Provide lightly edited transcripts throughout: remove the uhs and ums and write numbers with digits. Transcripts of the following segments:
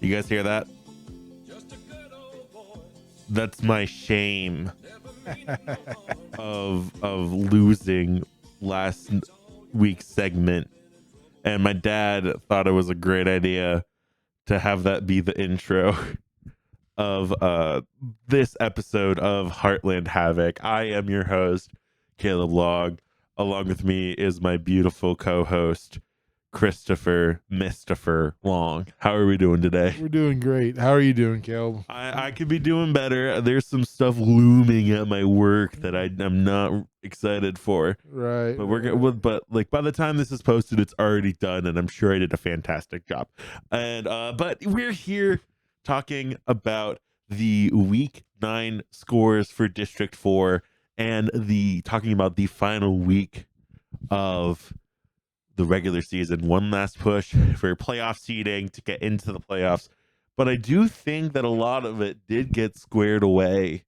You guys hear that? That's my shame of losing last week's segment. And my dad thought it was a great idea to have that be the intro of this episode of Heartland Havoc. I am your host, Caleb Log. Along with me is my beautiful co-host, Christopher Long. How are we doing today? We're doing great. How are you doing, Caleb? I could be doing better. There's some stuff looming at my work that I'm not excited for. Right. But like by the time this is posted, it's already done, and I'm sure I did a fantastic job. And but we're here talking about the week 9 scores for District 4 and talking about the final week of the regular season. One last push for playoff seeding to get into the playoffs. But I do think that a lot of it did get squared away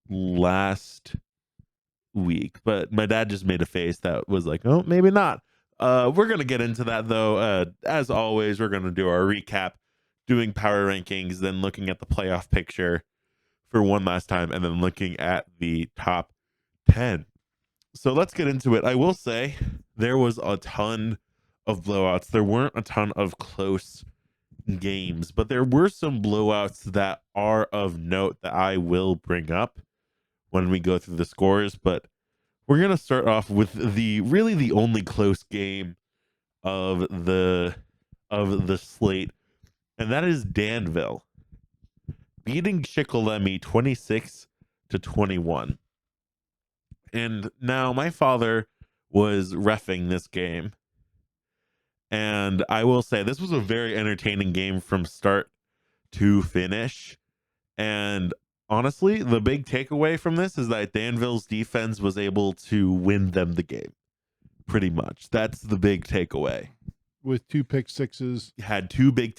last week. But my dad just made a face that was like, oh, maybe not. We're going to get into that, though. As always, we're going to do our recap, doing power rankings, then looking at the playoff picture for one last time, and then looking at the top 10. So let's get into it. I will say there was a ton of blowouts. There weren't a ton of close games, but there were some blowouts that are of note that I will bring up when we go through the scores. But we're going to start off with the only close game of the slate, and that is Danville beating Shikellamy 26-21. And now my father was reffing this game, and I will say this was a very entertaining game from start to finish. And honestly, the big takeaway from this is that Danville's defense was able to win them the game. Pretty much. That's the big takeaway. With 2 pick sixes. Had 2 big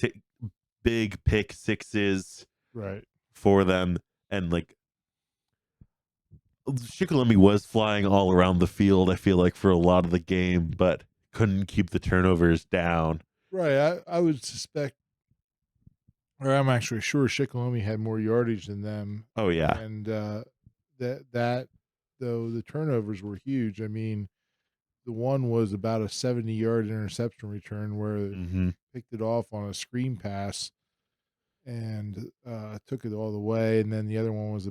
pick sixes right for them. And like Shikellamy was flying all around the field, I feel like, for a lot of the game, but couldn't keep the turnovers down. Right. I would suspect, or I'm actually sure Shikellamy had more yardage than them. Oh, yeah. And that though the turnovers were huge. I mean, the one was about a 70-yard interception return where they picked it off on a screen pass and took it all the way. And then the other one was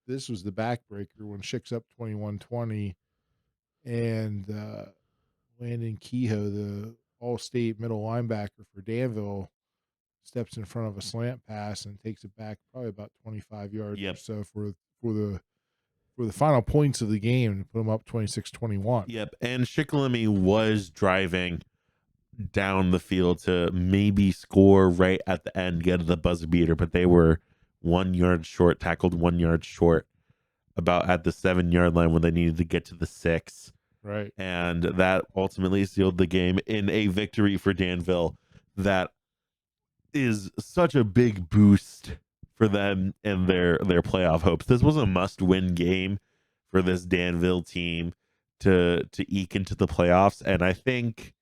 this was the backbreaker when Schick's up 21-20, and Landon Kehoe, the all-state middle linebacker for Danville, steps in front of a slant pass and takes it back probably about 25 yards or so for the final points of the game to put them up 26-21. Yep, and Shikellamy was driving down the field to maybe score right at the end, get the buzzer beater, but they were 1 yard short, tackled 1 yard short, about at the 7-yard line when they needed to get to the 6. Right. And that ultimately sealed the game in a victory for Danville. That is such a big boost for them and their playoff hopes. This was a must-win game for this Danville team to eke into the playoffs, and I think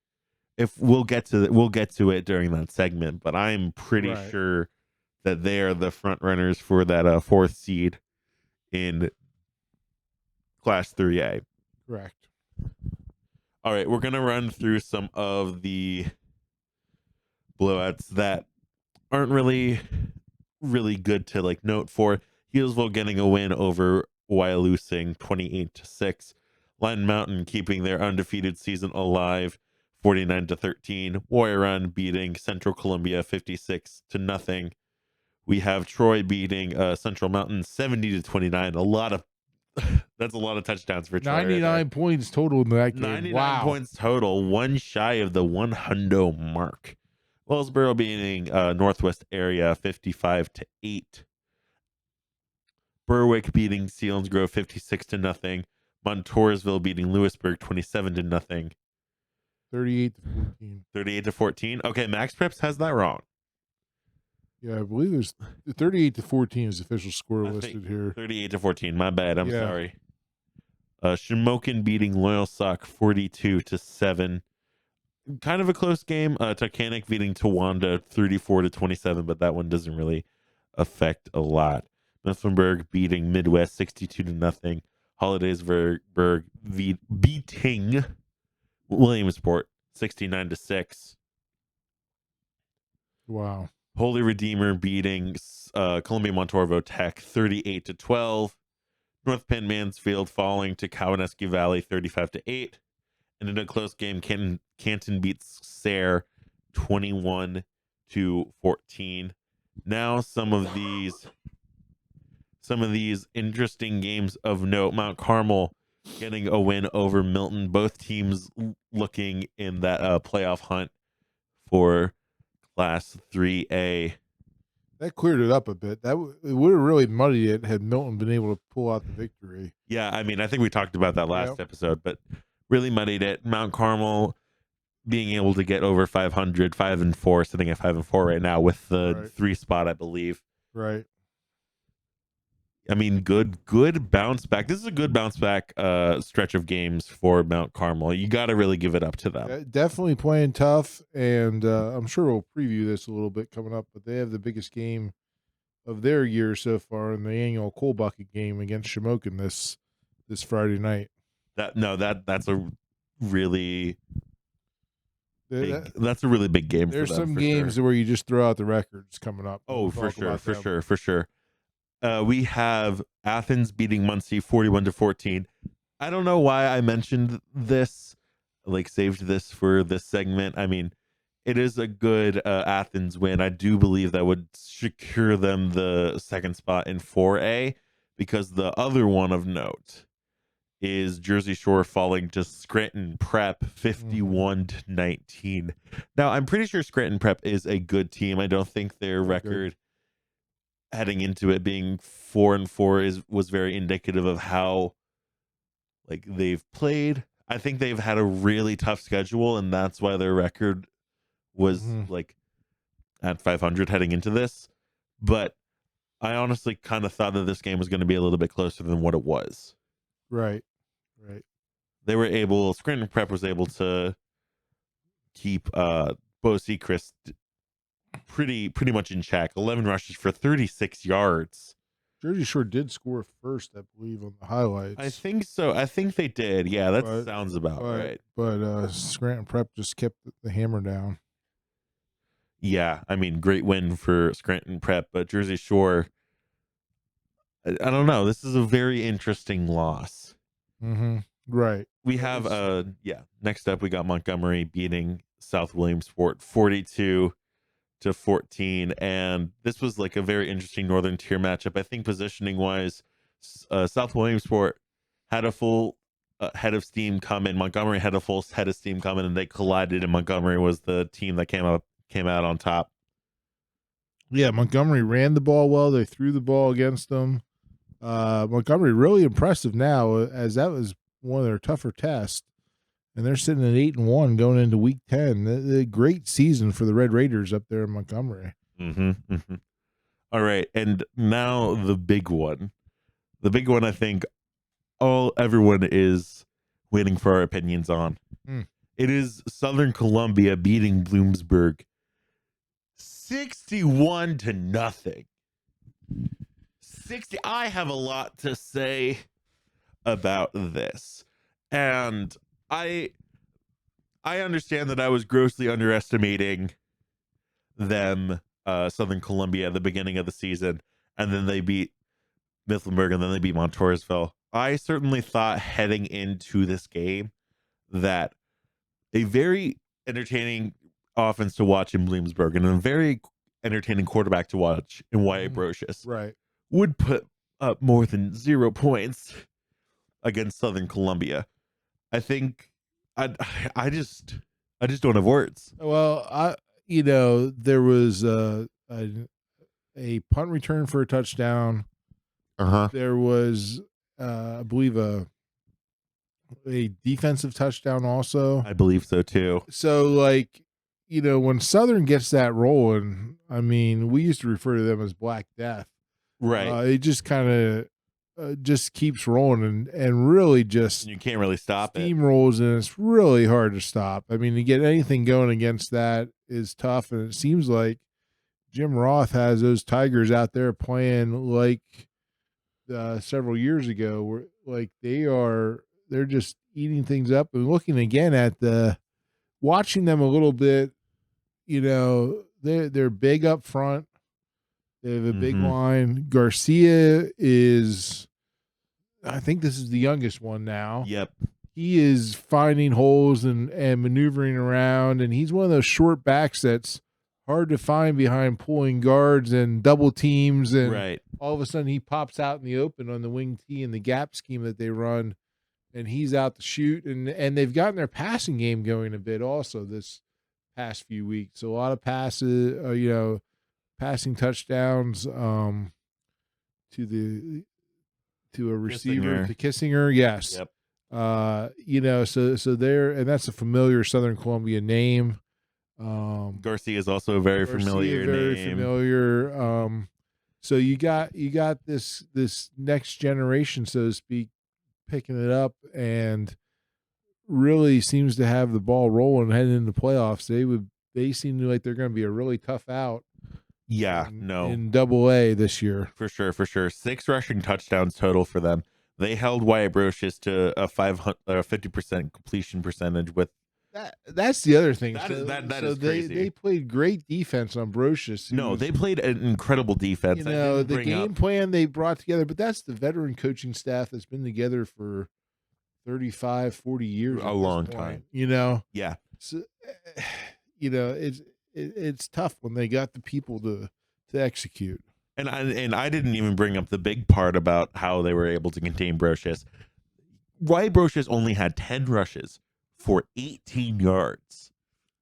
if we'll get to it during that segment, but I'm pretty sure that they are the front runners for that 4th seed in Class 3A. Correct. All right, we're gonna run through some of the blowouts that aren't really good to like note for. Healesville getting a win over Wyalusing 28-6. Line Mountain keeping their undefeated season alive 49-13. Warrior Run beating Central Columbia 56-0. We have Troy beating Central Mountain 70-29. That's a lot of touchdowns for Troy. 99 points total in that game. 99 points total, one shy of the 100 mark. Wellsboro beating Northwest Area 55-8. Berwick beating Selinsgrove 56-0. Montoursville beating Lewisburg 27-0. 38-14. 38-14. Okay, Max Preps has that wrong. Yeah, I believe there's 38-14 is the official score listed here. 38-14. My bad. I'm sorry. Shamokin beating Loyal Sock 42-7. kind of a close game. Titanic beating Towanda 34-27, but that one doesn't really affect a lot. Mifflinburg beating Midwest 62-0. Hollidaysburg beating Williamsport 69-6. Wow. Holy Redeemer beating Columbia Montorvo Tech 38-12. North Penn Mansfield falling to Kawaneski Valley 35-8. And in a close game, Canton beats Sayre 21-14. Now some of these interesting games of note. Mount Carmel getting a win over Milton. Both teams looking in that playoff hunt for Class 3A. That cleared it up a bit. It would have really muddied it had Milton been able to pull out the victory. Yeah, I mean, I think we talked about that last episode, but really muddied it. Mount Carmel being able to get over 500, 5-4, sitting at 5-4 right now with the 3 spot, I believe. Right. I mean, good bounce back. This is a good bounce back stretch of games for Mount Carmel. You got to really give it up to them. Definitely playing tough, and I'm sure we'll preview this a little bit coming up, but they have the biggest game of their year so far in the annual Coal Bucket game against Shamokin this Friday night. That's a really that's a really big game. There's some games where you just throw out the records coming up. Oh, for sure. We have Athens beating Muncie 41-14. I don't know why I mentioned this, saved this for this segment. I mean, it is a good Athens win. I do believe that would secure them the second spot in 4A, because the other one of note is Jersey Shore falling to Scranton Prep 51-19. Now, I'm pretty sure Scranton Prep is a good team. I don't think their record heading into it being 4-4 was very indicative of how they've played. I think they've had a really tough schedule, and that's why their record was at 500 heading into this. But I honestly kind of thought that this game was going to be a little bit closer than what it was. Right. Scranton Prep was able to keep Bo Sechrist pretty much in check. 11 rushes for 36 yards. Jersey Shore did score first, I believe, on the highlights. I think so. I think they did. Yeah, that sounds about right. But Scranton Prep just kept the hammer down. Yeah, I mean, great win for Scranton Prep, but Jersey Shore, I don't know. This is a very interesting loss. Mm-hmm. Right. We have next up we got Montgomery beating South Williamsport 42-14, and this was a very interesting Northern Tier matchup. I think positioning wise, South Williamsport had a full head of steam coming. Montgomery had a full head of steam coming, and they collided, and Montgomery was the team that came out on top. Yeah, Montgomery ran the ball well. They threw the ball against them. Montgomery really impressive now, as that was one of their tougher tests, and they're sitting at 8-1 going into week 10. A great season for the Red Raiders up there in Montgomery. All right, and now the big one. The big one, I think everyone is waiting for our opinions on. It is Southern Columbia beating Bloomsburg 61-0. I have a lot to say about this, and I understand that I was grossly underestimating them, Southern Columbia, at the beginning of the season, and then they beat Mifflinburg, and then they beat Montoursville. I certainly thought heading into this game that a very entertaining offense to watch in Bloomsburg and a very entertaining quarterback to watch in Wyatt Brocious would put up more than 0 points against Southern Columbia. I think I just don't have words. Well, there was a punt return for a touchdown. There was, I believe, a defensive touchdown also. I believe so too. So, when Southern gets that rolling, I mean, we used to refer to them as Black Death. Right. It just kind of just keeps rolling and really just You can't really stop it. steamrolls, and it's really hard to stop. I mean, to get anything going against that is tough, and it seems like Jim Roth has those Tigers out there playing like several years ago, where like they're just eating things up. And looking again at watching them a little bit, they're big up front. They have a big line. Garcia is, I think this is the youngest one now. Yep. He is finding holes and maneuvering around, and he's one of those short backs that's hard to find behind pulling guards and double teams, and Right. all of a sudden he pops out in the open on the wing tee and the gap scheme that they run, and he's out to shoot, and they've gotten their passing game going a bit also this past few weeks. So a lot of passes, passing touchdowns to a receiver, to Kissinger, yes. Yep. So there, and that's a familiar Southern Columbia name. Garcia is also a very familiar name. Familiar. So you got this next generation, so to speak, picking it up and really seems to have the ball rolling heading into the playoffs. They seem like they're going to be a really tough out. Yeah, in Double-A this year. For sure. 6 rushing touchdowns total for them. They held Wyatt Brocious to a 50% completion percentage with that's the other thing. That is crazy. They played great defense on Brocious. No, they played an incredible defense. The game plan they brought together, but that's the veteran coaching staff that's been together for 35, 40 years. A long time. Yeah. So, it's tough when they got the people to execute. And I didn't even bring up the big part about how they were able to contain Brocious. Wyatt Brocious only had 10 rushes for 18 yards.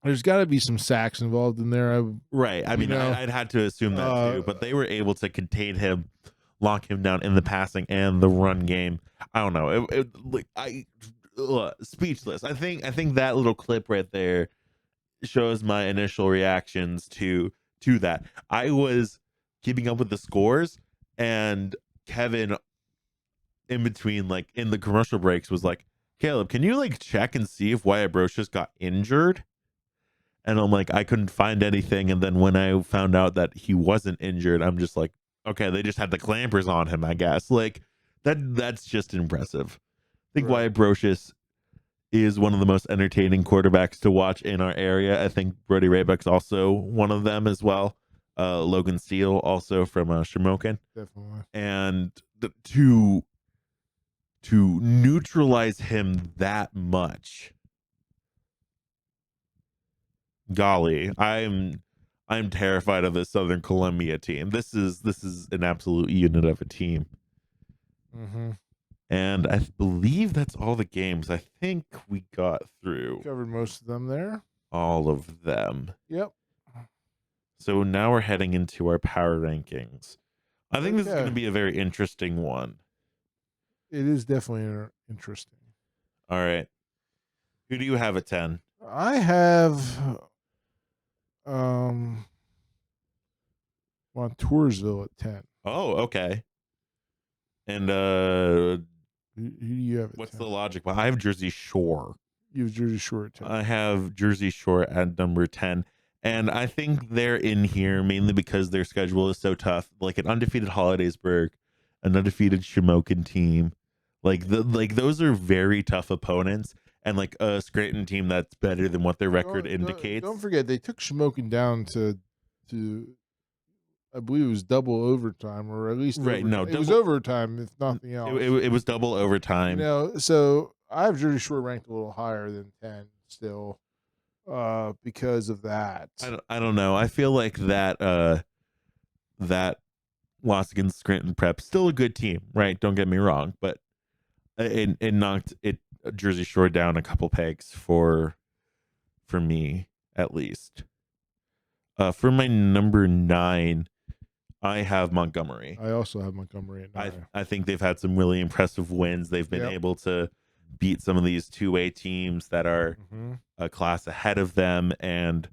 There's got to be some sacks involved in there. Right. I mean, I'd had to assume that too, but they were able to contain him, lock him down in the passing and the run game. I don't know. Speechless. I think that little clip right there shows my initial reactions to that. I was keeping up with the scores, and Kevin in between, like in the commercial breaks, was like, Caleb, can you like check and see if Wyatt Brocious got injured? And I'm like, I couldn't find anything. And then when I found out that he wasn't injured, I'm just like, okay, they just had the clampers on him, I guess. Like that's just impressive. I think Wyatt Brocious is one of the most entertaining quarterbacks to watch in our area. I think Brody Raybeck's also one of them as well. Logan Steele also from Shamokin. Definitely. And to neutralize him that much, golly, I'm terrified of this Southern Columbia team. This is an absolute unit of a team. And I believe that's all the games. I think we got through. Covered most of them there. All of them. Yep. So now we're heading into our power rankings. I think this is going to be a very interesting one. It is definitely interesting. All right. Who do you have at 10? I have Montoursville at 10. Oh, okay. And who do you have at what's 10? the logic? Well, I have Jersey Shore. You have Jersey Shore at 10. I have Jersey Shore at number 10. And I think they're in here mainly because their schedule is so tough. Like an undefeated Hollidaysburg, an undefeated Shamokin team. Like those are very tough opponents. And like a Scranton team that's better than what their record indicates. Don't forget, they took Shamokin down to I believe it was double overtime, or at least right. No, it was overtime, if nothing else. It was double overtime. So I have Jersey Shore ranked a little higher than 10 still, because of that. I don't know. I feel like that loss against Scranton Prep, still a good team, right? Don't get me wrong, but it knocked Jersey Shore down a couple pegs for me at least. For my number 9, I have Montgomery. I also have Montgomery at 9. I think they've had some really impressive wins. They've been able to beat some of these 2A teams that are a class ahead of them, and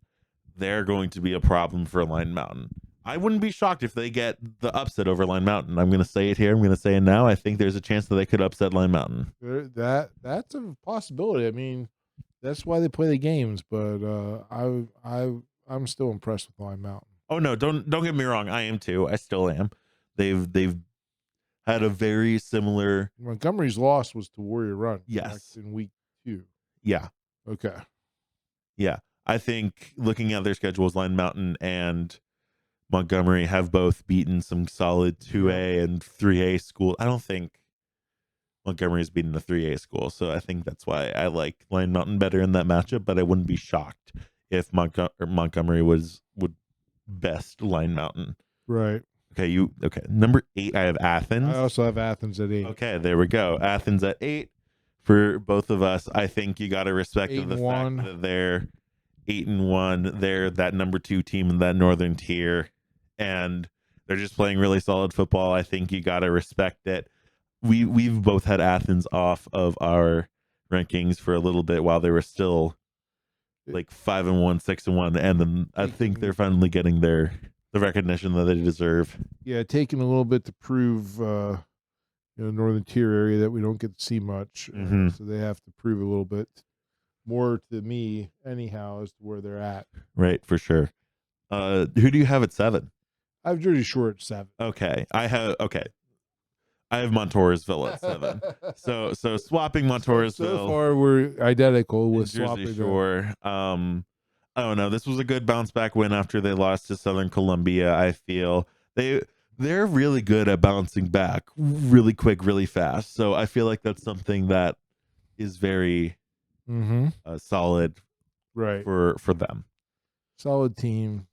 they're going to be a problem for Line Mountain. I wouldn't be shocked if they get the upset over Line Mountain. I'm going to say it here. I'm going to say it now. I think there's a chance that they could upset Line Mountain. That's a possibility. I mean, that's why they play the games. But I'm still impressed with Line Mountain. Oh no, don't get me wrong. I am too. I still am. They've had a very similar. Montgomery's loss was to Warrior Run. Yes. In week 2. Yeah. Okay. Yeah. I think looking at their schedules, Line Mountain and Montgomery have both beaten some solid 2A and 3A schools. I don't think Montgomery's beaten a 3A school, so I think that's why I like Line Mountain better in that matchup. But I wouldn't be shocked if Montgomery would best Line Mountain. Right. Okay. Number 8, I have Athens. I also have Athens at 8. Okay, there we go. Athens at 8 for both of us. I think you got to respect the fact that they're 8-1. They're that number 2 team in that northern tier, and they're just playing really solid football. I think you got to respect it. We've both had Athens off of our rankings for a little bit while they were still like 5-1, 6-1, and then I think they're finally getting the recognition that they deserve. Yeah, taking a little bit to prove, northern tier area that we don't get to see much. So they have to prove a little bit more to me, anyhow, as to where they're at. Right, for sure. Who do you have at 7? I have Jersey Shore at 7. Okay, I have Montoursville at 7. So swapping Montoursville. So far, we're identical with Jersey Shore. I don't know. This was a good bounce back win after they lost to Southern Columbia. I feel they're really good at bouncing back really quick, really fast. So I feel like that's something that is very solid, right, for them. Solid team.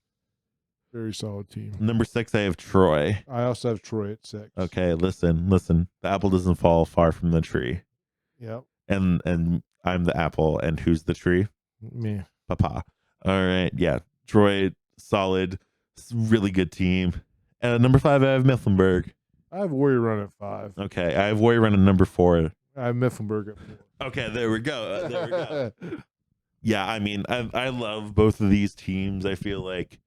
Very solid team. Number 6, I have Troy. I also have Troy at 6. Okay, listen. The apple doesn't fall far from the tree. Yep. And I'm the apple, and who's the tree? Me. Papa. All right, yeah. Troy, solid, really good team. Number 5, I have Mifflinburg. I have Warrior Run at 5. Okay, I have Warrior Run at number 4. I have Mifflinburg at 4. Okay, there we go. Yeah, I mean, I love both of these teams. I feel like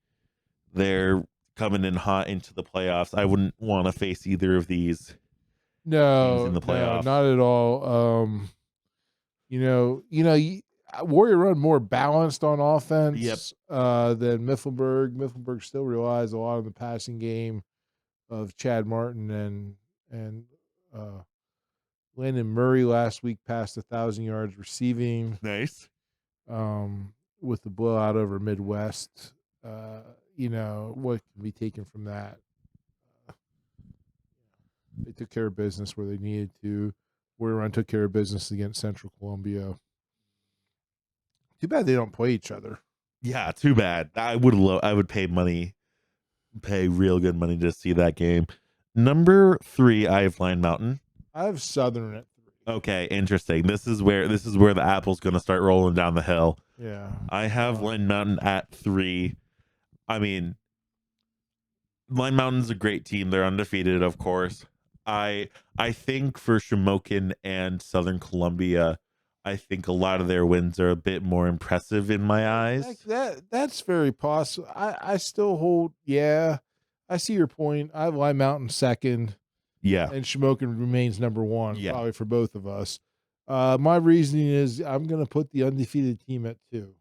they're coming in hot into the playoffs. I wouldn't want to face either of these teams in the playoffs. No, not at all. Warrior Run more balanced on offense than Mifflinburg. Mifflinburg still relies a lot on the passing game of Chad Martin and Landon Murray last week passed 1,000 yards receiving. Nice. With the blowout over Midwest. What can be taken from that? They took care of business where they needed to. Warrior Run took care of business against Central Columbia. Too bad they don't play each other. Yeah, too bad. I would pay real good money to see that game. Number 3, I have Line Mountain. I have Southern at 3. Okay, interesting. This is where the apple's going to start rolling down the hill. Yeah. I have Line Mountain at 3. I mean, Line Mountain's a great team. They're undefeated, of course. I think for Shamokin and Southern Columbia, I think a lot of their wins are a bit more impressive in my eyes. That's very possible. I still hold. Yeah, I see your point. I have Line Mountain 2nd. Yeah, and Shamokin remains number 1. Yeah. Probably for both of us. My reasoning is I'm going to put the undefeated team at 2.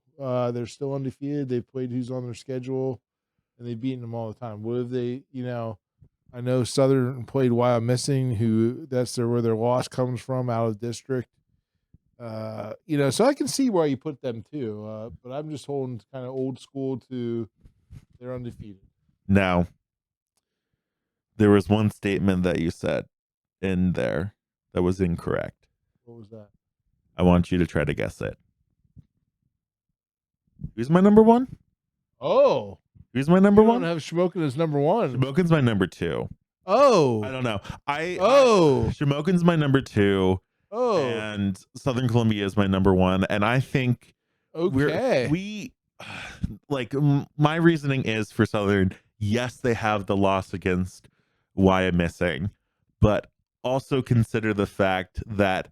They're still undefeated. They've played who's on their schedule, and they've beaten them all the time. What if they, I know Southern played While I'm Missing, where their loss comes from, out of district. So I can see why you put them too. But I'm just holding kind of old school to they're undefeated. Now, there was one statement that you said in there that was incorrect. What was that? I want you to try to guess it. Who's my number 1? Oh. Who's my number 1? I don't have Shamokin as number 1. Shamokin's my number 2. Oh. I don't know. Shamokin's my number 2. Oh. And Southern Columbia is my number 1. And I think my reasoning is for Southern, yes, they have the loss against Why I'm Missing, but also consider the fact that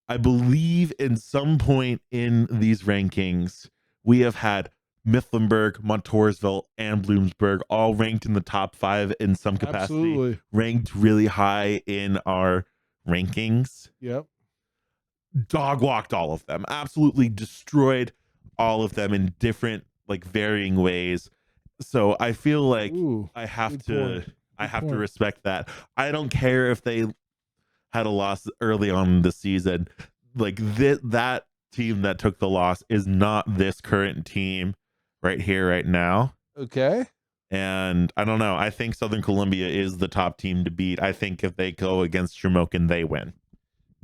I believe in some point in these rankings, we have had Mifflinburg, Montoursville, and Bloomsburg all ranked in the top 5 in some capacity. Absolutely. Ranked really high in our rankings. Yep. Dog walked all of them. Absolutely destroyed all of them in different, like, varying ways. So I feel like I have to respect that. I don't care if they had a loss early on in the season. Like, that team that took the loss is not this current team right here, right now. Okay. And I don't know. I think Southern Columbia is the top team to beat. I think if they go against Shamokin, they win.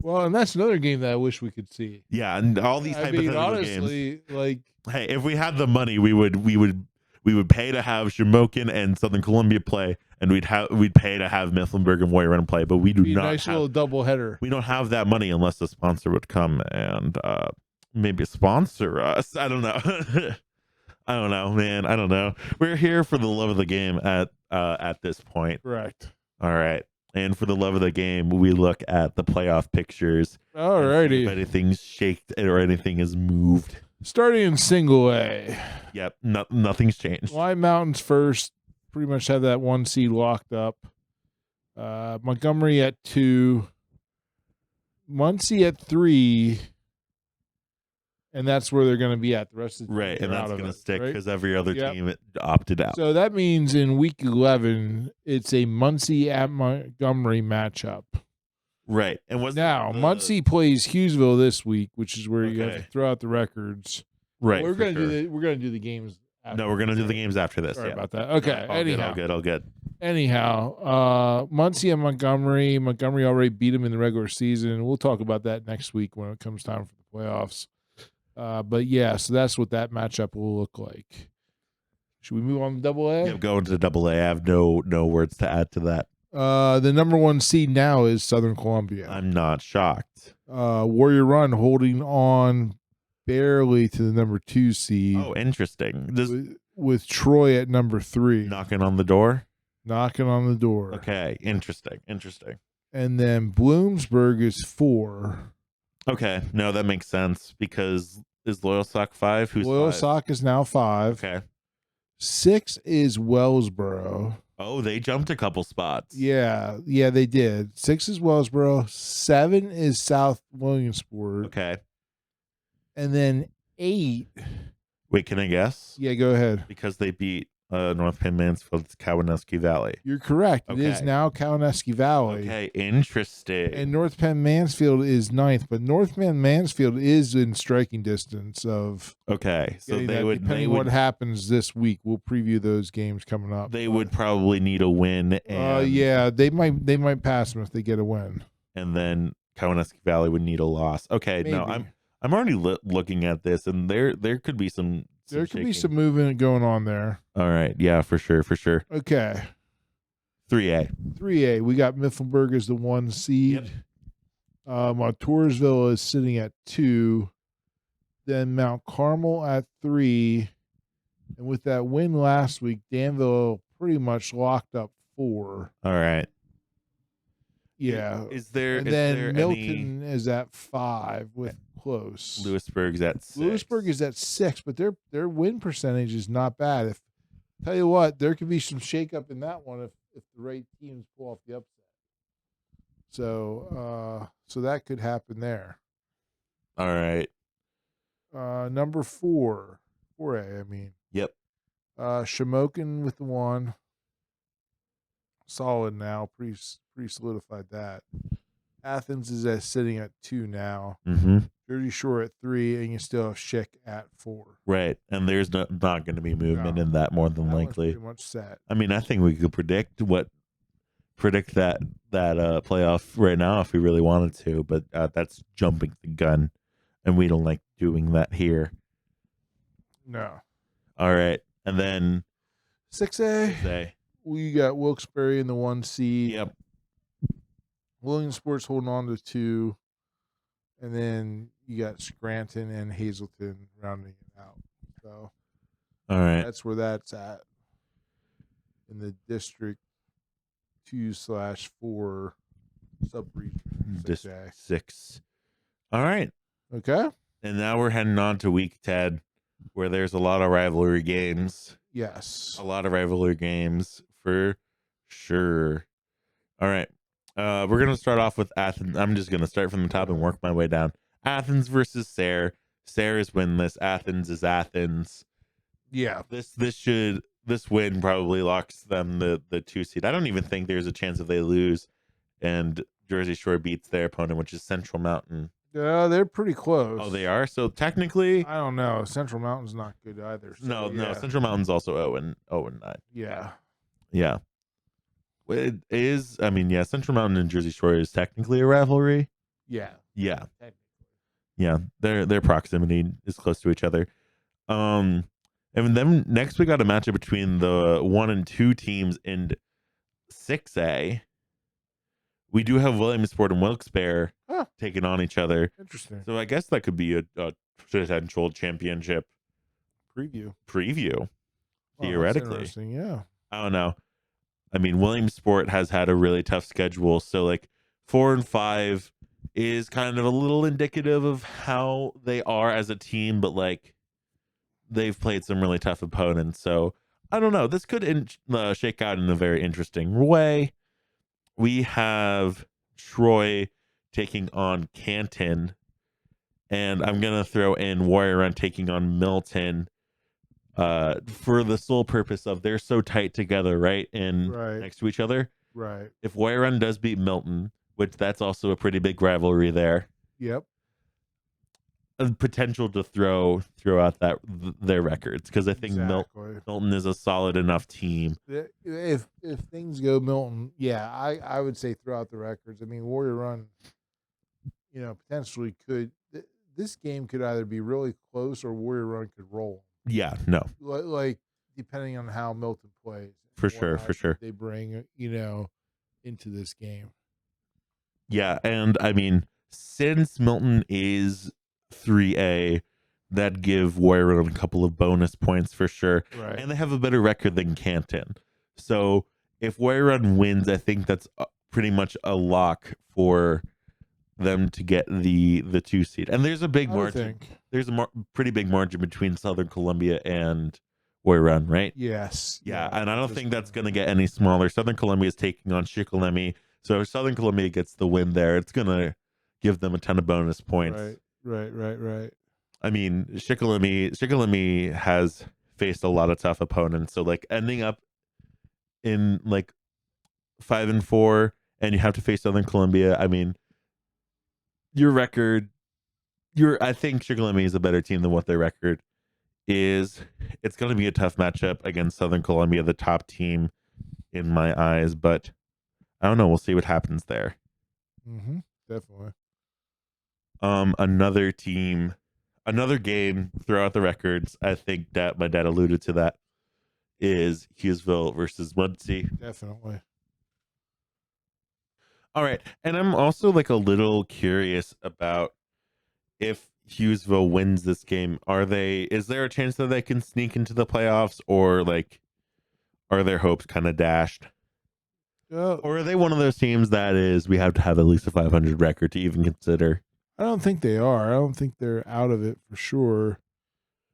Well, and that's another game that I wish we could see. Yeah, and all these hypothetical honestly, games. like, hey, if we had the money, we would pay to have Shamokin and Southern Columbia play, and we'd pay to have Mifflinburg and Warrior Run play, but we do not. Nice little double header. We don't have that money unless a sponsor would come and maybe sponsor us. I don't know. I don't know, man. I don't know. We're here for the love of the game at this point. Correct. All right. And for the love of the game, we look at the playoff pictures. Alrighty. If anything's shaked or anything is moved. Starting in single A. Yep. Nothing's changed. Lime Mountains first. Pretty much have that 1 seed locked up. Montgomery at 2. Muncie at 3. And that's where they're going to be at the rest of the right, and that's going to stick because every other team opted out. So that means in week 11, it's a Muncie at Montgomery matchup. Right, and Muncie plays Hughesville this week, which is where you have to throw out the records. Right, we're going to do the games. No, we're going to do the games after this. Sorry about that. Okay, all good. Anyhow, Muncie and Montgomery. Montgomery already beat them in the regular season. We'll talk about that next week when it comes time for the playoffs. But yeah, so that's what that matchup will look like. Should we move on to Double A? Yeah, go into Double A. I have no words to add to that. The number 1 seed now is Southern Columbia. I'm not shocked. Warrior Run holding on barely to the number 2 seed. Oh, interesting. With Troy at number 3. Knocking on the door? Knocking on the door. Okay, interesting. And then Bloomsburg is 4. Okay, no, that makes sense because is Loyal Sock 5? Who's Loyal 5? Sock is now 5. Okay. 6 is Wellsboro. Oh, they jumped a couple spots. Yeah, they did. 6 is Wellsboro. 7 is South Williamsport. Okay. And then 8. Wait, can I guess? Yeah, go ahead. Because they beat North Penn Mansfield's Cowanesque Valley. You're correct. Okay. It is now Cowanesque Valley. Okay, interesting. And North Penn Mansfield is 9th, but North Penn Mansfield is in striking distance of. Okay, so depending on what happens this week, we'll preview those games coming up. They would probably need a win. And, yeah, they might pass them if they get a win. And then Cowanesque Valley would need a loss. Okay, Maybe. no, I'm already looking at this, and there could be some. There could be some movement going on there. All right. Yeah, for sure. Okay. 3A. We got Mifflinburg as the 1 seed. Yep. Montoursville is sitting at 2. Then Mount Carmel at 3. And with that win last week, Danville pretty much locked up 4. All right. Yeah. Then Milton is at 5 with close. Lewisburg's at 6. Lewisburg is at 6, but their win percentage is not bad. Tell you what, there could be some shakeup in that one if the right teams pull off the upset. So that could happen there. All right. Number 4A, I mean. Yep. Shamokin with the 1. Solid now, pretty solidified that. Athens is sitting at 2 now. Mm-hmm. Jersey Shore at 3, and you still have Schick at 4. Right, and there's not going to be movement in that more than likely. Pretty much set. I mean, I think we could predict that playoff right now if we really wanted to, but that's jumping the gun, and we don't like doing that here. No. All right, and then 6A. We got Wilkes-Barre in the 1 seed. Yep. Williamsport's holding on to 2. And then you got Scranton and Hazleton rounding it out. So, all right. That's where that's at in the District 2/4 sub-region. District 6. All right. Okay. And now we're heading on to week 10, where there's a lot of rivalry games. Yes. A lot of rivalry games for sure. All right. We're gonna start off with Athens. I'm just gonna start from the top and work my way down. Athens versus Sayre. Sayre is winless. Athens is Athens. Yeah. This win probably locks them the 2 seed. I don't even think there's a chance that they lose and Jersey Shore beats their opponent, which is Central Mountain. Yeah, they're pretty close. Oh, they are. So technically, I don't know. Central Mountain's not good either. So, no. Central Mountain's also 0-9. Yeah. Yeah. It is. I mean, yeah. Central Mountain and Jersey Shore is technically a rivalry. Yeah. Yeah. Yeah. Their proximity is close to each other. And then next we got a matchup between the 1 and 2 teams in 6A. We do have Williamsport and Wilkes-Barre taking on each other. Interesting. So I guess that could be a potential championship Preview. Theoretically. Interesting. Yeah. I don't know. I mean, Williamsport has had a really tough schedule. So like 4 and 5 is kind of a little indicative of how they are as a team, but like they've played some really tough opponents. So I don't know. This could shake out in a very interesting way. We have Troy taking on Canton, and I'm gonna throw in Warrior Run taking on Milton, for the sole purpose of they're so tight together, right, and next to each other. Right. If Warrior Run does beat Milton, which that's also a pretty big rivalry there. Yep. Potential to throw out their records, because I think Milton is a solid enough team. If things go Milton, yeah, I would say throw out the records. I mean, Warrior Run, potentially could. This game could either be really close or Warrior Run could roll. Yeah, no, like depending on how Milton plays. For sure. They bring into this game. Yeah, and I mean, since Milton is 3A, that give Warrior Run a couple of bonus points for sure. Right. And they have a better record than Canton. So if Warrior Run wins, I think that's pretty much a lock for them to get the 2 seed. And there's a big margin. There's a pretty big margin between Southern Columbia and Warrior Run, right? Yes. Yeah, and I don't think that's going to get any smaller. Southern Columbia is taking on Shikellamy. So if Southern Columbia gets the win there, it's going to give them a ton of bonus points. Right. I mean, Shikellamy has faced a lot of tough opponents. So like ending up in like 5 and 4, and you have to face Southern Columbia. I mean, your record, I think Shikellamy is a better team than what their record is. It's going to be a tough matchup against Southern Columbia, the top team in my eyes, but I don't know. We'll see what happens there. Definitely. Another game throughout the records, I think that my dad alluded to that, is Hughesville versus Muncie. Definitely. All right. And I'm also like a little curious about if Hughesville wins this game. Is there a chance that they can sneak into the playoffs, or like are their hopes kind of dashed? Or are they one of those teams that is we have to have at least a 500 record to even consider? I don't think they are. I don't think they're out of it for sure.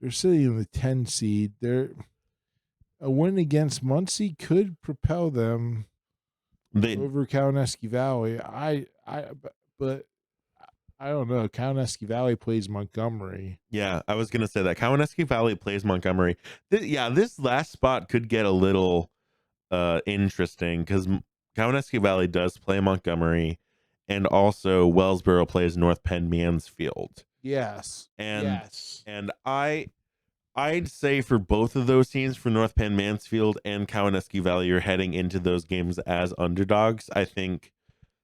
They're sitting in the 10 seed. A win against Muncie could propel them over Kawaneski Valley. But I don't know. Kawaneski Valley plays Montgomery. Yeah, I was gonna say that Kawaneski Valley plays Montgomery. This last spot could get a little interesting because Kawaneski Valley does play Montgomery, and also Wellsboro plays North Penn Mansfield. Yes. And I'd say for both of those teams, for North Penn Mansfield and Kawaneski Valley, you're heading into those games as underdogs. I think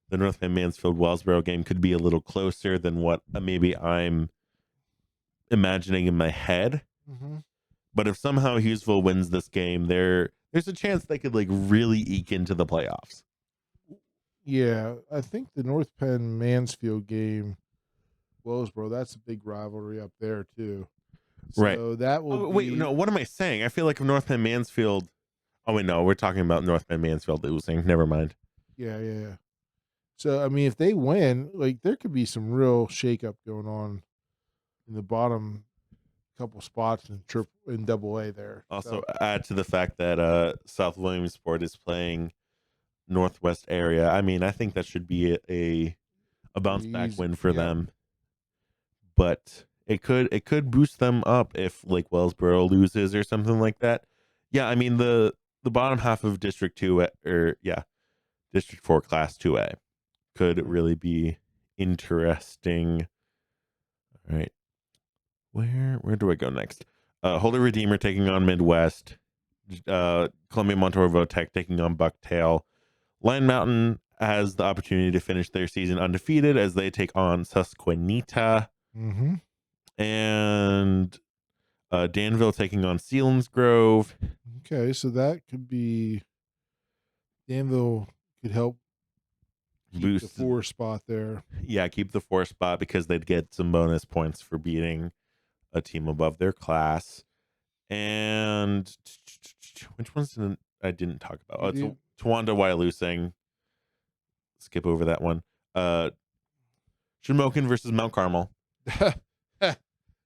the North Penn Mansfield Wellsboro game could be a little closer than what maybe I'm imagining in my head. But if somehow Hughesville wins this game, there's a chance they could like really eke into the playoffs. Yeah, I think the North Penn Mansfield game, Wellsboro, that's a big rivalry up there too. Right. So that will wait, no, what am I saying? I feel like if North Penn Mansfield. Oh wait, no, we're talking about North Penn Mansfield losing. Never mind. Yeah. So I mean, if they win, like there could be some real shakeup going on in the bottom couple spots in Double A there. Also, So add to the fact that South Williamsport is playing Northwest area. I mean, I think that should be a bounce pretty back easy. win for Yep. them, but it could boost them up if like Wellsboro loses or something like that. Yeah, I mean the bottom half of District 2 or yeah, District 4 Class 2A could Right. really be interesting. All right. Where do I go next? Holy Redeemer taking on Midwest. Columbia Montorvo Tech taking on Bucktail. Lion Mountain has the opportunity to finish their season undefeated as they take on Susquehanna. Mm-hmm. And Danville taking on Sealands Grove. Okay, so that could be Danville could help keep the Boost, 4 spot there. yeah, keep the 4 spot because they'd get some bonus points for beating a team above their class. And which ones I didn't talk about? You Oh, it's did. Tawanda Wailusing. Skip over that one. Shamokin versus Mount Carmel.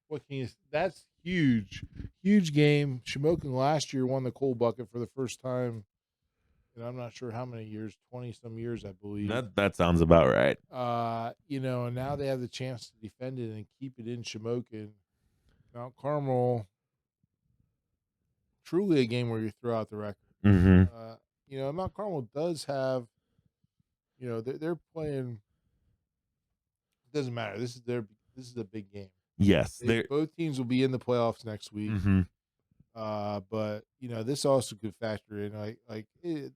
What can you? That's huge, huge game. Shamokin last year won the coal bucket for the first time, and I'm not sure how many years, 20 some years, I believe. That sounds about right. And now they have the chance to defend it and keep it in Shamokin. Mount Carmel, truly a game where you throw out the record. Mm-hmm. Mount Carmel does have, they're playing. It doesn't matter. This is a big game. Yes, Both teams will be in the playoffs next week. Mm-hmm. But this also could factor in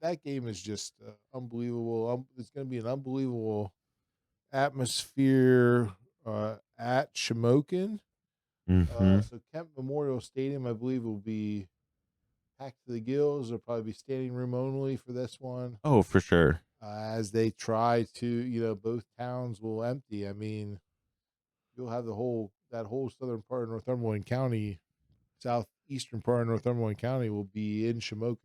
that game is just unbelievable. It's going to be an unbelievable atmosphere at Shamokin. Mm-hmm. So Kemp Memorial Stadium, I believe, will be packed to the gills. There'll probably be standing room only for this one. Oh, for sure. As they try to, both towns will empty. I mean, you'll have that whole southern part of Northumberland County, southeastern part of Northumberland County will be in Shamokin.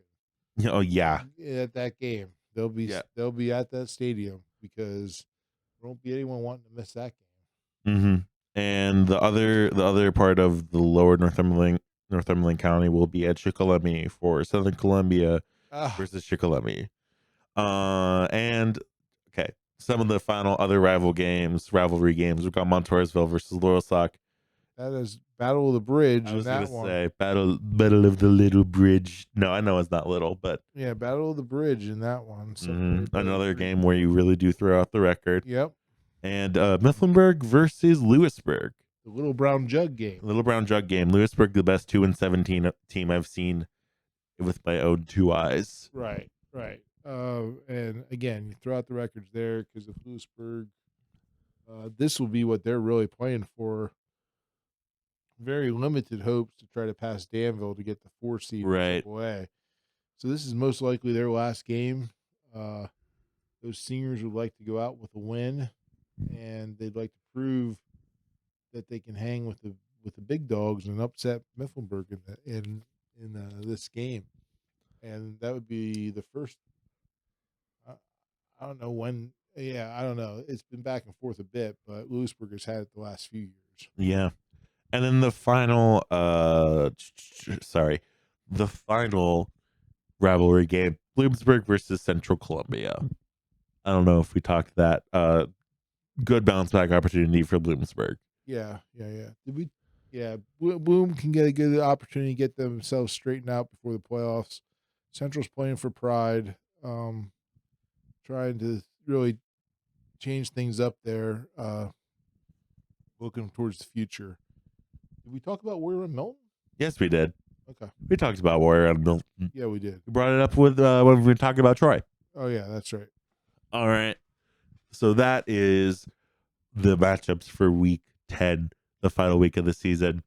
Oh yeah. At that game. They'll be at that stadium because there won't be anyone wanting to miss that game. Mm-hmm. And the other part of the lower Northumberland County will be at Shikellamy for Southern Columbia versus Shikellamy. And okay, some of the final other rivalry games. We've got Montoursville versus Loyalsock. That is Battle of the Bridge. I was going gonna to say battle of the Little Bridge. No, I know it's not little, but yeah, Battle of the Bridge in that one. another game where you really do throw out the record. Yep. And Mifflinburg versus Lewisburg. The Little Brown Jug game. Little Brown Jug game. Lewisburg, the best 2-17 team I've seen with my own 2 eyes. Right. And again, you throw out the records there because of Lewisburg. This will be what they're really playing for. Very limited hopes to try to pass Danville to get the 4 seed right away. So this is most likely their last game. Those seniors would like to go out with a win, and they'd like to prove that they can hang with the big dogs and upset Mifflinburg in this game. And that would be the first. I don't know when. Yeah, I don't know. It's been back and forth a bit, but Lewisburg has had it the last few years. Yeah. And then the final rivalry game, Bloomsburg versus Central Columbia. I don't know if we talked that. Good bounce back opportunity for Bloomsburg. Yeah. Did we? Yeah, Bloom can get a good opportunity to get themselves straightened out before the playoffs. Central's playing for pride, trying to really change things up there, looking towards the future. Did we talk about Warrior and Milton? Yes, we did. Okay. We talked about Warrior and Milton. Yeah, we did. We brought it up with when we were talking about Troy. Oh, yeah, that's right. All right. So that is the matchups for week 10, the final week of the season.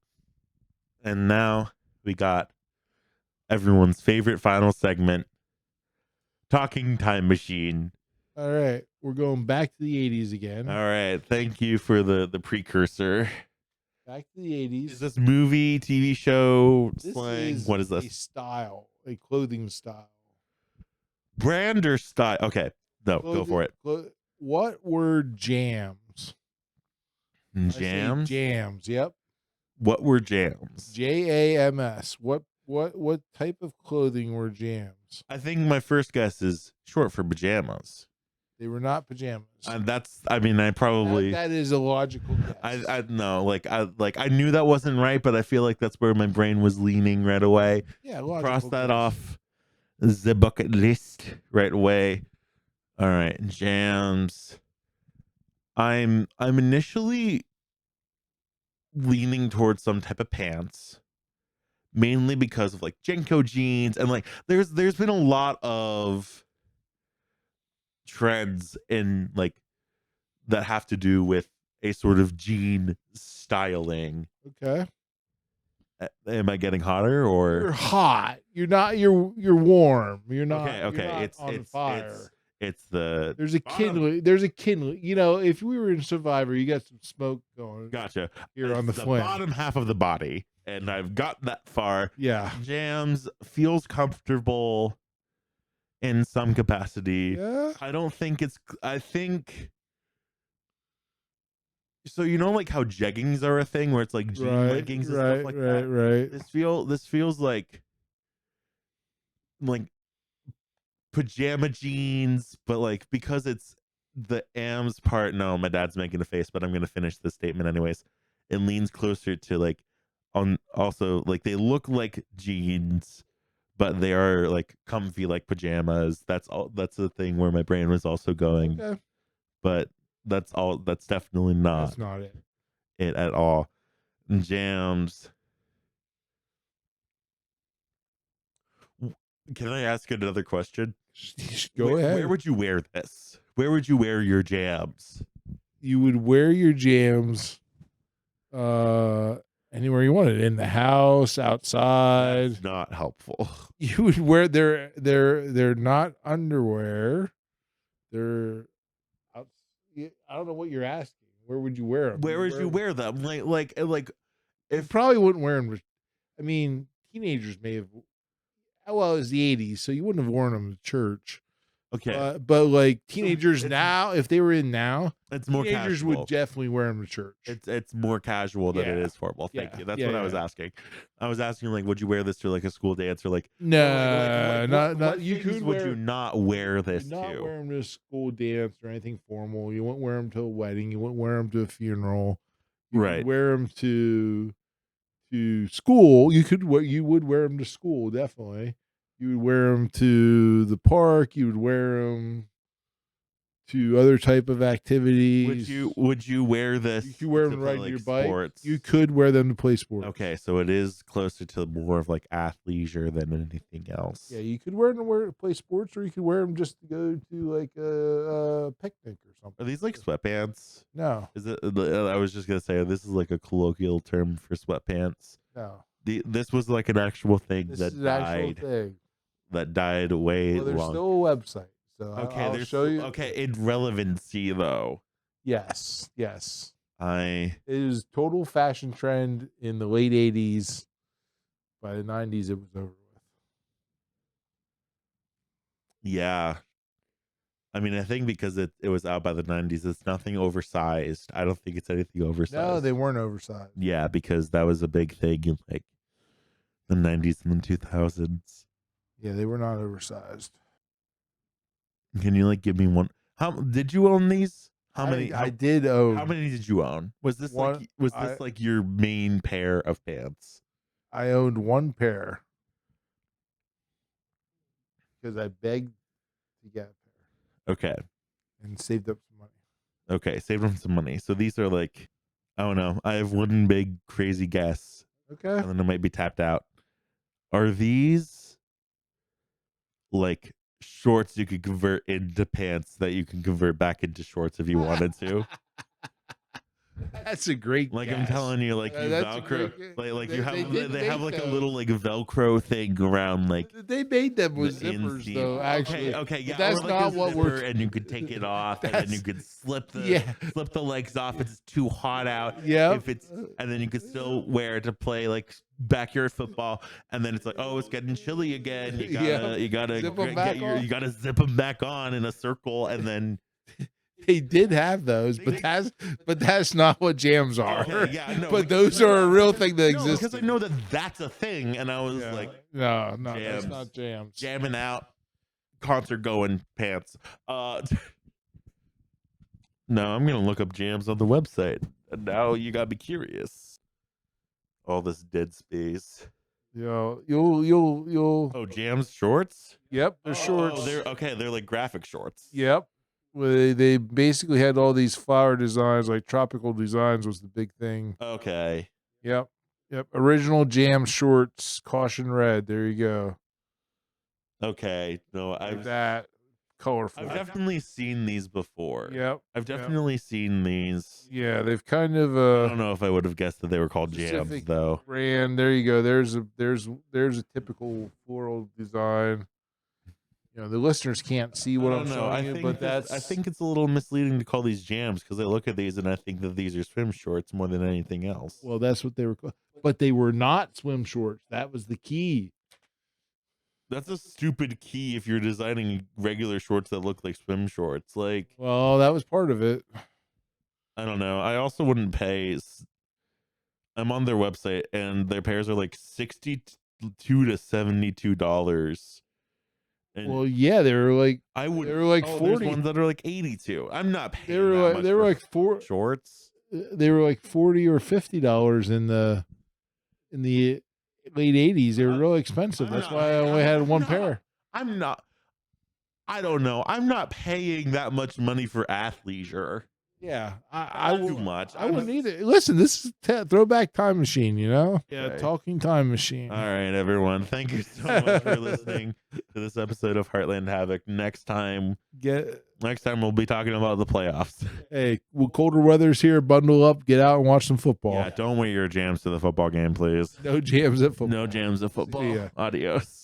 And now we got everyone's favorite final segment, Talking Time Machine. All right. We're going back to the 80s again. All right. Thank you for the precursor. Back to the 80s. Is this movie, TV show, slang? What is this? A style, a clothing style. Brand or style? Okay. No, go for it. What were jams? Jams? Jams, yep. What were jams? Jams. What type of clothing were jams? I think my first guess is short for pajamas. They were not pajamas. I mean, I probably that is a logical guess. I know, I knew that wasn't right, but I feel like that's where my brain was leaning right away. Yeah, logical Cross that guess. off the bucket list right away. All right, jams. I'm initially leaning towards some type of pants, mainly because of like Jenko jeans, and like there's been a lot of trends in like that have to do with a sort of jean styling. Okay. Am I getting hotter or You're hot? You're not. You're warm. You're not. okay? You're not It's on fire. it's the There's a bottom. kindling. There's a kindling. You know, if we were in Survivor, you got some smoke going. Gotcha. Here on It's the flame. bottom half of the body, and I've got that far. Yeah. Jams feels comfortable in some capacity. Yeah. I don't think it's. I think. So you know, like how jeggings are a thing, where it's like jean leggings and stuff like that. Right. This feels like pajama jeans, but like because it's the AMS part. No, my dad's making a face, but I'm gonna finish the statement anyways. It leans closer to like on also like they look like jeans, but they are like comfy like pajamas. That's all. That's the thing where my brain was also going. Okay. But that's all. That's definitely not. That's not it. It at all. Jams. Can I ask another question? Go ahead. Where would you wear this? Where would you wear your jams? You would wear your jams anywhere you wanted. In the house, outside. That's not helpful. You would wear they're not underwear. They're out, I don't know what you're asking. Where would you wear them? Where would you wear them? Like You if probably wouldn't wear them. I mean, teenagers may have. Well, it was the 80s, so you wouldn't have worn them to church. okay, But like teenagers it's- now, if they were in now, it's more teenagers casual. would definitely wear them to church. It's more casual than it Yeah. is formal. Thank Yeah. you. That's Yeah, what I was yeah. asking. I was asking like, would you wear this to like a school dance or like No, not what you things could would wear, you not wear this you'd not to? wear them to a school dance or anything formal. You wouldn't wear them to a wedding. You wouldn't wear them to a funeral. You Right. could wear them to school. You would wear them to school, definitely. You would wear them to the park. You would wear them to other type of activities. Would you wear this? You could wear to them play, riding like, your bike. sports? You could wear them to play sports. Okay, so it is closer to more of like athleisure than anything else. Yeah, you could wear them to play sports, or you could wear them just to go to like a picnic or something. Are these like sweatpants? No, Is it? I was just gonna say this is like a colloquial term for sweatpants. no. This was like an actual thing This that is an actual died. thing. That died way Well, there's long. still a website, so Okay, I'll there's show you. Okay, in relevancy though, Yes. I It was total fashion trend in the late 80s. By the 90s, it was over with. yeah. I mean, I think because it was out by the 90s, it's nothing oversized. I don't think it's anything oversized. No, they weren't oversized. Yeah, because that was a big thing in like the 90s and the 2000s. Yeah, they were not oversized. Can you like give me one? How did you own these? How many? I did own. How many did you own? Was this One- like your main pair of pants? I owned one pair because I begged to get a pair Okay. and saved up some money. Okay, save them some money. So these are like, I don't know. I have one big crazy guess, Okay. and then I might be tapped out. Are these like shorts you could convert into pants that you can convert back into shorts if you wanted to? That's a great Like guess. I'm telling you, like you That's a Velcro, great- like they- you have they did they have make like a those. little like Velcro thing around like They made them with the zippers, inseam. though. Actually, okay, yeah. But that's or like not a what we're. zipper, and you could take it off, and then you That's- could slip the Yeah. slip the legs off. If it's too hot out. Yeah. If it's and then you could still wear it to play like backyard football, and then it's like, oh, it's getting chilly again. You gotta Yeah. you gotta Zip 'em get back your on. you gotta zip them back on in a circle, and then They did have those, but that's not what jams are. Okay, yeah, no, But those are a real thing that no, exists. because I know that that's a thing, and I was Yeah. like, no, that's jams. not jams. Jamming out, concert going pants. No, I'm gonna look up jams on the website. And now you got me curious. All this dead space. You'll. Oh, jams shorts. Yep, they're shorts. They're like graphic shorts. Yep. Well, they basically had all these flower designs, like tropical designs was the big thing. Okay. Yep. Original jam shorts, caution red. There you go. Okay. No, Like that colorful. I've definitely seen these before. Yep. I've definitely seen these. Yeah, they've kind of I don't know if I would have guessed that they were called jams though. brand. There you go. There's a typical floral design. You know, the listeners can't see what I'm showing you, but I think it's a little misleading to call these jams because I look at these and I think that these are swim shorts more than anything else. Well, that's what they were called. But they were not swim shorts. That was the key. That's a stupid key if you're designing regular shorts that look like swim shorts. Like, well, that was part of it. I don't know. I also wouldn't pay. I'm on their website and their pairs are like $62 to $72. Well, yeah, they were like they were like 40. There's ones that are like 82. I'm not paying. They were like four shorts. They were like $40 or $50 in the late 80s. They were really expensive. That's why I only had one pair. I don't know. I'm not paying that much money for athleisure. Yeah, I too much. I wouldn't either. Listen, this is throwback time machine, you know? Yeah, okay. Talking time machine. All right, everyone. Thank you so much for listening to this episode of Heartland Havoc. Next time we'll be talking about the playoffs. Hey, well, colder weather's here. Bundle up, get out and watch some football. Yeah, don't wear your jams to the football game, please. No jams at football. No jams at football. Adios.